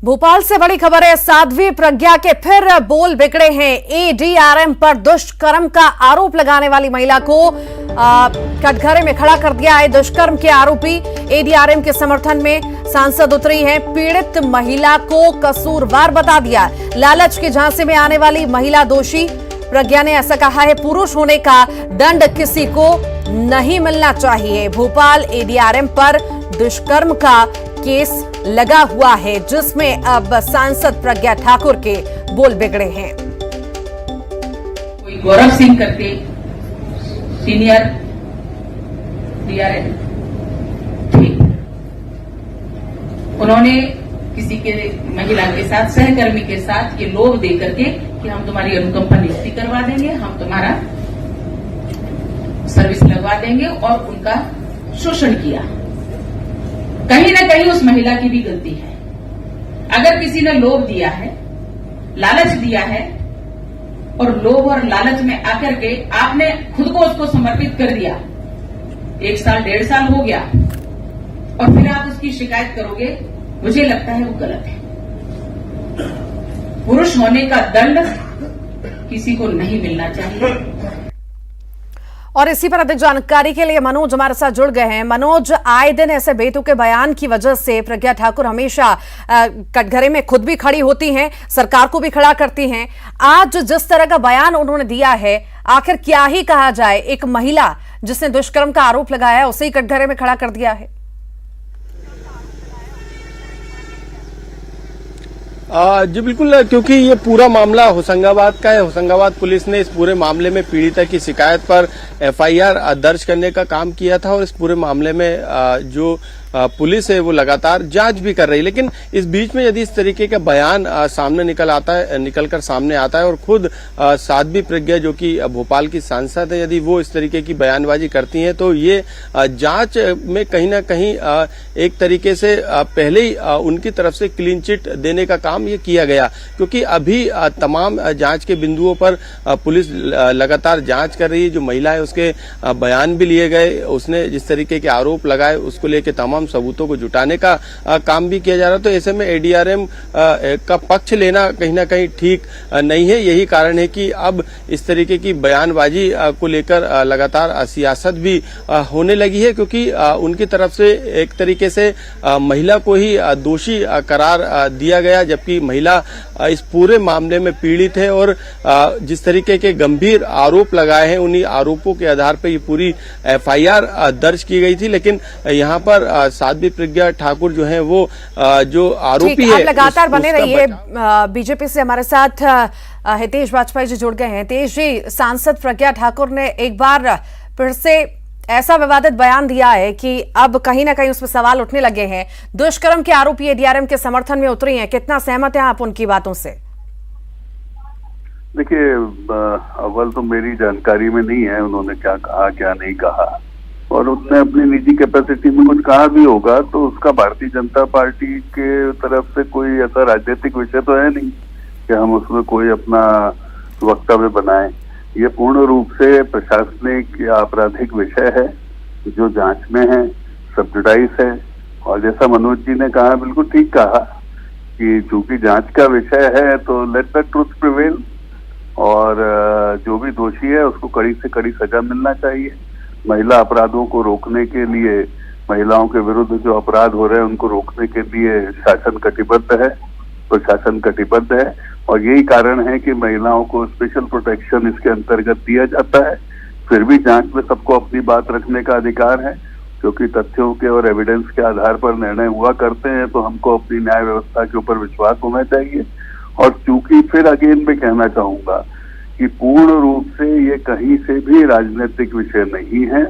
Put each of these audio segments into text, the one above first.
भोपाल से बड़ी खबर है। साध्वी प्रज्ञा के फिर बोल बिगड़े हैं। एडीआरएम पर दुष्कर्म का आरोप लगाने वाली महिला को कटघरे में खड़ा कर दिया है। दुष्कर्म के आरोपी एडीआरएम के समर्थन में सांसद उतरी हैं। पीड़ित महिला को कसूरवार बता दिया। लालच के झांसे में आने वाली महिला दोषी। प्रज्ञा ने ऐसा कहा है, पुरुष होने का दंड किसी को नहीं मिलना चाहिए। भोपाल एडीआरएम पर दुष्कर्म का केस लगा हुआ है, जिसमें अब सांसद प्रज्ञा ठाकुर के बोल बिगड़े हैं। कोई गौरव सिंह करके सीनियर डीआरएम थे, उन्होंने किसी के महिला के साथ, सहकर्मी के साथ ये लोभ दे करके कि हम तुम्हारी अनुकंपा नियुक्ति करवा देंगे, हम तुम्हारा सर्विस लगवा देंगे, और उनका शोषण किया। कहीं ना कहीं उस महिला की भी गलती है। अगर किसी ने लोभ दिया है, लालच दिया है, और लोभ और लालच में आकर के आपने खुद को उसको समर्पित कर दिया, 1 साल 1.5 साल हो गया, और फिर आप उसकी शिकायत करोगे, मुझे लगता है वो गलत है। पुरुष होने का दंड किसी को नहीं मिलना चाहिए। और इसी पर अधिक जानकारी के लिए मनोज हमारे साथ जुड़ गए हैं। मनोज, आए दिन ऐसे बेतुके बयान की वजह से प्रज्ञा ठाकुर हमेशा कटघरे में खुद भी खड़ी होती हैं, सरकार को भी खड़ा करती हैं। आज जिस तरह का बयान उन्होंने दिया है, आखिर क्या ही कहा जाए? एक महिला जिसने दुष्कर्म का आरोप लगाया है, उसे ही कटघरे में खड़ा कर दिया है। जी बिल्कुल, क्योंकि ये पूरा मामला होशंगाबाद का है। होशंगाबाद पुलिस ने इस पूरे मामले में पीड़िता की शिकायत पर एफआईआर दर्ज करने का काम किया था, और इस पूरे मामले में जो पुलिस है वो लगातार जांच भी कर रही है। लेकिन इस बीच में यदि इस तरीके का बयान सामने निकलकर सामने आता है, और खुद साध्वी प्रज्ञा जो कि भोपाल की सांसद है, यदि वो इस तरीके की बयानबाजी करती हैं, तो ये जांच में कहीं ना कहीं एक तरीके से पहले ही उनकी तरफ से क्लीन चिट देने का काम ये किया गया। क्योंकि अभी तमाम जांच के बिंदुओं पर पुलिस लगातार जांच कर रही है। जो महिला है उसके बयान भी लिए गए, उसने जिस तरीके के आरोप लगाए उसको लेकर तमाम सबूतों को जुटाने का काम भी किया जा रहा। तो ऐसे में एडीआरएम का पक्ष लेना कहीं ना कहीं ठीक नहीं है। यही कारण है कि अब इस तरीके की बयानबाजी को लेकर लगातार सियासत भी होने लगी है, क्योंकि उनकी तरफ से एक तरीके से महिला को ही दोषी करार दिया गया, जबकि महिला इस पूरे मामले में पीड़ित है, और जिस तरीके के गंभीर आरोप लगाए हैं, उन्हीं आरोपों के आधार पर ये पूरी एफआईआर दर्ज की गई थी। लेकिन यहाँ पर साध्वी प्रज्ञा ठाकुर जो है वो जो आरोपी है, लगातार बने रहिए। बीजेपी से हमारे साथ हितेश वाजपेयी जी जुड़ गए हैं। हितेश जी, सांसद प्रज्ञा ठाकुर ने एक बार फिर से ऐसा विवादित बयान दिया है कि अब कहीं ना कहीं उसमें सवाल उठने लगे हैं। दुष्कर्म के आरोपी एडीआरएम के समर्थन में उतरी हैं, कितना सहमत हैं आप उनकी बातों से? देखिए, अव्वल तो मेरी जानकारी में नहीं है उन्होंने क्या कहा क्या नहीं कहा, और उसने अपनी निजी कैपेसिटी में कुछ कहा भी होगा तो उसका भारतीय जनता पार्टी के तरफ से कोई ऐसा राजनीतिक विषय तो है नहीं कि हम उसमें कोई अपना वक्तव्य बनाएं। ये पूर्ण रूप से प्रशासनिक या आपराधिक विषय है जो जांच में है, सब्जुडाइज है। और जैसा मनोज जी ने कहा, बिल्कुल ठीक कहा कि चूंकि जांच का विषय है तो लेट द ट्रुथ प्रिवेल, और जो भी दोषी है उसको कड़ी से कड़ी सजा मिलना चाहिए। महिला अपराधों को रोकने के लिए, महिलाओं के विरुद्ध जो अपराध हो रहे हैं उनको रोकने के लिए शासन कटिबद्ध है, प्रशासन कटिबद्ध है, और यही कारण है कि महिलाओं को स्पेशल प्रोटेक्शन इसके अंतर्गत दिया जाता है। फिर भी जांच में सबको अपनी बात रखने का अधिकार है, क्योंकि तथ्यों के और एविडेंस के आधार पर निर्णय हुआ करते हैं, तो हमको अपनी न्याय व्यवस्था के ऊपर विश्वास होना चाहिए। और चूंकि फिर अगेन मैं कहना चाहूंगा कि पूर्ण रूप से ये कहीं से भी राजनीतिक विषय नहीं है,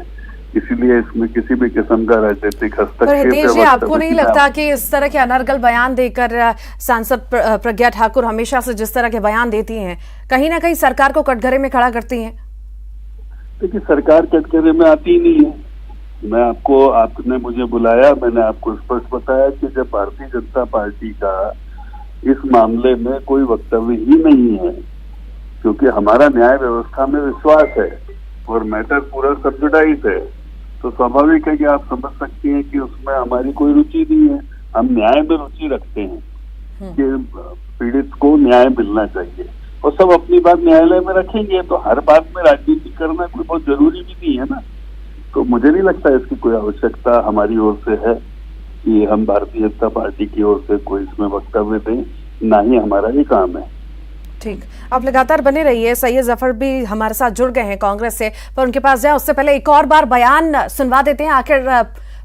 इसलिए इसमें किसी भी किस्म का राजनीतिक हस्तक्षेप। आपको नहीं लगता कि इस तरह के अनर्गल बयान देकर सांसद प्रज्ञा ठाकुर हमेशा से जिस तरह के बयान देती हैं, कहीं ना कहीं सरकार को कटघरे में खड़ा करती हैं? देखिए, सरकार कटघरे में आती ही नहीं है। आपने मुझे बुलाया, मैंने आपको स्पष्ट बताया कि जब भारतीय जनता पार्टी का इस मामले में कोई वक्तव्य ही नहीं है, क्योंकि हमारा न्याय व्यवस्था में विश्वास है और मैटर पूरा सब्जुडाइज है, तो स्वाभाविक है कि आप समझ सकती हैं कि उसमें हमारी कोई रुचि नहीं है। हम न्याय में रुचि रखते हैं, कि पीड़ित को न्याय मिलना चाहिए और सब अपनी बात न्यायालय में रखेंगे, तो हर बात में राजनीति करना कोई बहुत जरूरी भी नहीं है ना। तो मुझे नहीं लगता इसकी कोई आवश्यकता हमारी ओर से है कि हम भारतीय जनता पार्टी की ओर से कोई इसमें वक्तव्य दें, ना ही हमारा ये काम है। ठीक, आप लगातार बने रहिए। सैयद जफर भी हमारे साथ जुड़ गए हैं कांग्रेस से, पर उनके पास जाए उससे पहले एक और बार बयान सुनवा देते हैं। आखिर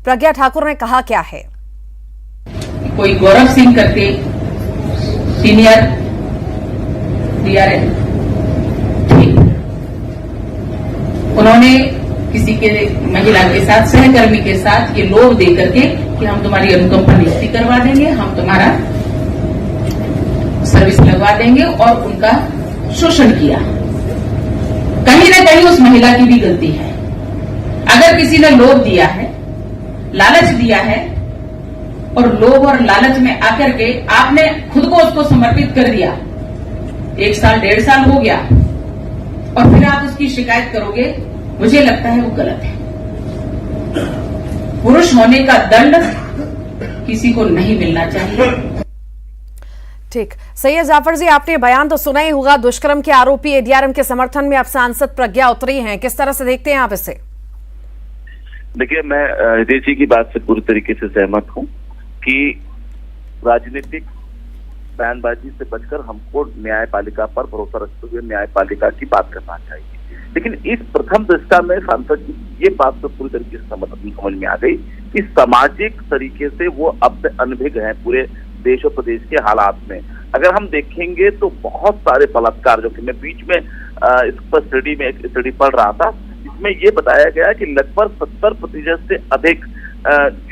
प्रज्ञा ठाकुर ने कहा क्या है? कोई गौरव सिंह करके सीनियर डीआरएम, ठीक, उन्होंने किसी के महिला के साथ, सहकर्मी के साथ ये लोभ दे करके कि हम तुम्हारी अनुकंपा नियुक्ति करवा देंगे, हम तुम्हारा सर्विस लगवा देंगे, और उनका शोषण किया। कहीं ना कहीं उस महिला की भी गलती है। अगर किसी ने लोभ दिया है, लालच दिया है, और लोभ और लालच में आकर के आपने खुद को उसको समर्पित कर दिया, 1 साल 1.5 साल हो गया, और फिर आप उसकी शिकायत करोगे, मुझे लगता है वो गलत है। पुरुष होने का दंड किसी को नहीं मिलना चाहिए। ठीक, सैयद जाफर जी, आपने बयान तो सुना ही होगा। दुष्कर्म के आरोपी एडीआरएम के समर्थन में अब सांसद प्रज्ञा उतरी हैं, किस तरह से देखते हैं आप इसे? देखिए, मैं हृदय जी की बात से पूरी तरीके से सहमत हूं कि राजनीतिक बयानबाजी से बचकर हमको न्यायपालिका पर भरोसा रखते हुए न्यायपालिका की बात करना चाहिए। लेकिन इस प्रथम दृष्टा में सांसद जी ये बात तो पूरी तरीके से समझ में आ गई कि सामाजिक तरीके से वो अब से अनभिज्ञ हैं पूरे देश और प्रदेश के हालात में। अगर हम देखेंगे तो बहुत सारे बलात्कार, जो कि मैं बीच में इस पर एक स्टडी पढ़ रहा था, इसमें ये बताया गया कि लगभग 70% से अधिक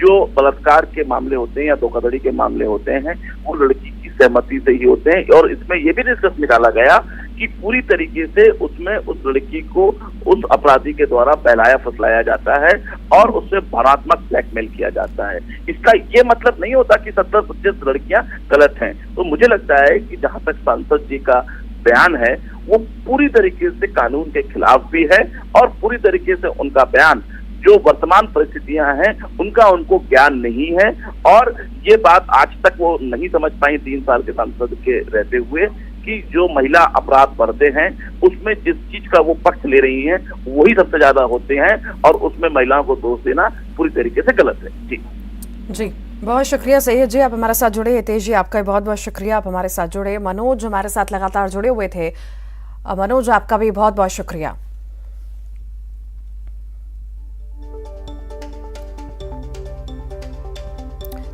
जो बलात्कार के मामले होते हैं या धोखाधड़ी के मामले होते हैं वो लड़की की सहमति से ही होते हैं। और इसमें यह भी निष्कर्ष निकाला गया कि पूरी तरीके से उसमें उस लड़की को उस अपराधी के द्वारा बहलाया फुसलाया जाता है और उससे भावनात्मक ब्लैकमेल किया जाता है। इसका ये मतलब नहीं होता कि 70% लड़कियां गलत हैं। तो मुझे लगता है कि जहां तक सांसद जी का बयान है वो पूरी तरीके से कानून के खिलाफ भी है और पूरी तरीके से उनका बयान जो वर्तमान परिस्थितियां हैं उनका उनको ज्ञान नहीं है। और ये बात आज तक वो नहीं समझ पाई 3 साल के सांसद के रहते हुए कि जो महिला अपराध बढ़ते हैं उसमें जिस चीज का वो पक्ष ले रही हैं वही सबसे ज्यादा होते हैं और उसमें महिलाओं को दोष देना पूरी तरीके से गलत है। जी, बहुत शुक्रिया सैयद जी, आप हमारे साथ जुड़े। हितेश जी, आपका बहुत बहुत शुक्रिया, आप हमारे साथ जुड़े। मनोज हमारे साथ लगातार जुड़े हुए थे। मनोज, आपका भी बहुत बहुत शुक्रिया।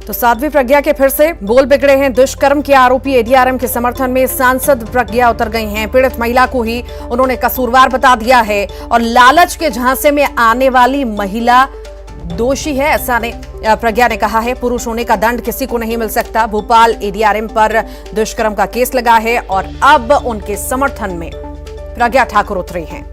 तो साध्वी प्रज्ञा के फिर से बोल बिगड़े हैं। दुष्कर्म के आरोपी एडीआरएम के समर्थन में सांसद प्रज्ञा उतर गई हैं। पीड़ित महिला को ही उन्होंने कसूरवार बता दिया है और लालच के झांसे में आने वाली महिला दोषी है, ऐसा प्रज्ञा ने कहा है। पुरुष होने का दंड किसी को नहीं मिल सकता। भोपाल एडीआरएम पर दुष्कर्म का केस लगा है और अब उनके समर्थन में प्रज्ञा ठाकुर उतरी हैं।